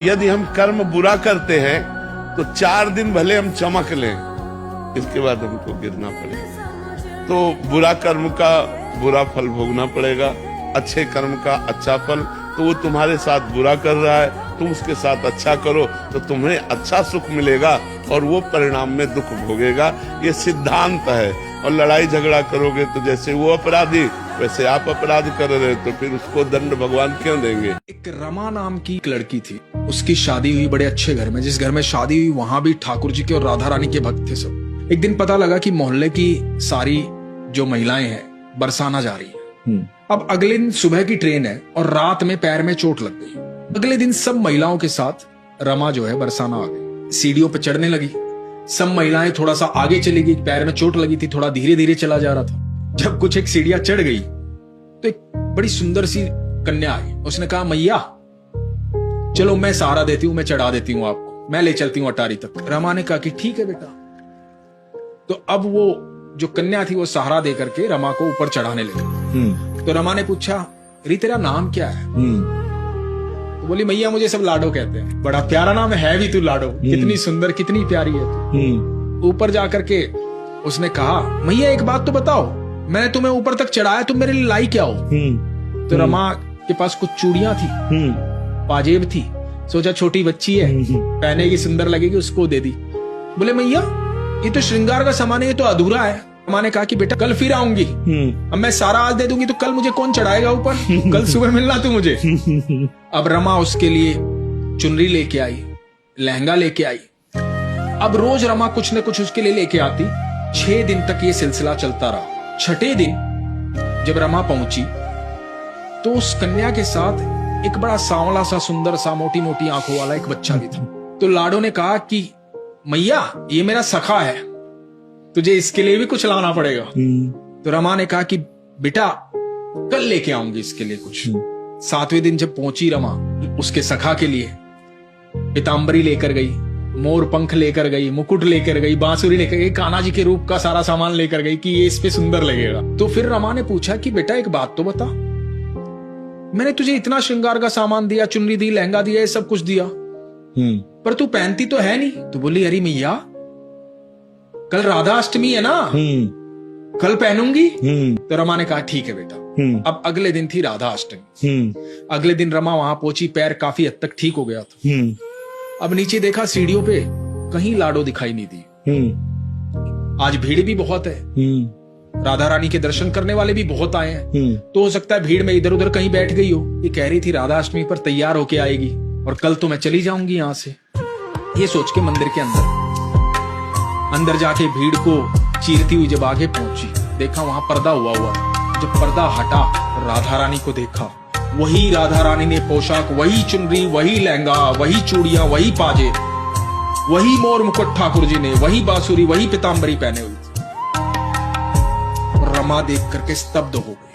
यदि हम कर्म बुरा करते हैं तो 4 दिन भले हम चमक लें, इसके बाद हमको गिरना पड़ेगा। तो बुरा कर्म का बुरा फल भोगना पड़ेगा, अच्छे कर्म का अच्छा फल। तो वो तुम्हारे साथ बुरा कर रहा है, तुम उसके साथ अच्छा करो तो तुम्हें अच्छा सुख मिलेगा और वो परिणाम में दुख भोगेगा। ये सिद्धांत है। और लड़ाई झगड़ा करोगे तो जैसे वो अपराधी वैसे आप अपराध कर रहे, तो फिर उसको दंड भगवान क्यों देंगे। एक रमा नाम की एक लड़की थी, उसकी शादी हुई बड़े अच्छे घर में। जिस घर में शादी हुई वहां भी ठाकुर जी के और राधा रानी के भक्त थे सब। एक दिन पता लगा कि मोहल्ले की सारी जो महिलाएं हैं बरसाना जा रही है। अब अगले दिन सुबह की ट्रेन है और रात में पैर में चोट लग गई। अगले दिन सब महिलाओं के साथ रमा जो है बरसाना आ गई, सीढ़ियों पर चढ़ने लगी। सब महिलाएं थोड़ा सा आगे चली गई, पैर में चोट लगी थी, थोड़ा धीरे धीरे चला जा रहा था। जब कुछ एक सीढ़ियां चढ़ गई तो एक बड़ी सुंदर सी कन्या आई। उसने कहा, मैया चलो मैं सहारा देती हूँ, मैं चढ़ा देती हूँ आपको, मैं ले चलती हूँ अटारी तक। रमा ने कहा कि ठीक है बेटा। तो अब वो जो कन्या थी वो सहारा दे करके रमा को ऊपर चढ़ाने लगी। तो रमा ने पूछा, री तेरा नाम क्या है? तो बोली, मैया मुझे सब लाडो कहते हैं। बड़ा प्यारा नाम है भी तू, लाडो। कितनी सुंदर कितनी प्यारी है तू। ऊपर जाकर के उसने कहा, मैया एक बात तो बताओ, मैंने तुम्हें ऊपर तक चढ़ाया, तुम मेरे लिए लाई क्या हो? तो रमा के पास कुछ चूड़ियां थी, पाजेब थी। सोचा छोटी बच्ची है, पहनेगी, सुंदर लगेगी, उसको दे दी। बोले, मैया ये तो श्रृंगार का सामान है, ये तो अधूरा है। रमा ने कहा कि बेटा कल फिर आऊंगी, अब मैं सारा आज दे दूंगी तो कल मुझे कौन चढ़ाएगा ऊपर? कल सुबह मिलना तू मुझे। अब रमा उसके लिए चुनरी लेके आई, लहंगा लेके आई। अब रोज रमा कुछ न कुछ उसके लिए लेके आती। 6 दिन तक ये सिलसिला चलता रहा। 6ठे दिन जब रमा पहुंची तो उस कन्या के साथ एक बड़ा सांवला सा, सुंदर सा, मोटी मोटी आंखों वाला एक बच्चा भी था। तो लाडो ने कहा कि मैया ये मेरा सखा है, तुझे इसके लिए भी कुछ लाना पड़ेगा। तो रमा ने कहा कि बेटा कल लेके आऊंगी इसके लिए कुछ। 7वें दिन जब पहुंची रमा उसके सखा के लिए पीतांबरी लेकर गई, मोर पंख लेकर गई, मुकुट लेकर गई, बांसुरी लेकर गई, कान्हा जी के रूप का सारा सामान लेकर गई कि ये इस पे सुंदर लगेगा। तो फिर रमा ने पूछा कि बेटा एक बात तो बता, मैंने तुझे इतना श्रृंगार का सामान दिया, चुनरी दी, लहंगा दिया, ये सब कुछ दिया, पर तू पहनती तो है नहीं। तो बोली, अरे मैया कल राधा अष्टमी है ना, कल पहनूंगी। तो रमा ने कहा ठीक है बेटा। अब अगले दिन थी राधा अष्टमी। अगले दिन रमा वहां पहुंची, पैर काफी हद तक ठीक हो गया था। अब नीचे देखा सीढ़ियों पे कहीं लाडो दिखाई नहीं दी। आज भीड़ भी बहुत है, राधा रानी के दर्शन करने वाले भी बहुत आए हैं। तो हो सकता है भीड़ में इधर उधर कहीं बैठ गई हो। ये कह रही थी राधा अष्टमी पर तैयार होके आएगी और कल तो मैं चली जाऊंगी यहां से। ये सोच के मंदिर के अंदर जाके भीड़ को चीरती हुई जब आगे पहुंची, देखा वहां पर्दा हुआ। जब पर्दा हटा, राधा रानी को देखा। वही राधा रानी ने पोशाक, वही चुनरी, वही लहंगा, वही चूड़ियां, वही पाजे, वही मोर मुकुट ठाकुर जी ने, वही बांसुरी, वही पीतांबरी पहने हुई थी। रमा देख करके स्तब्ध हो गई।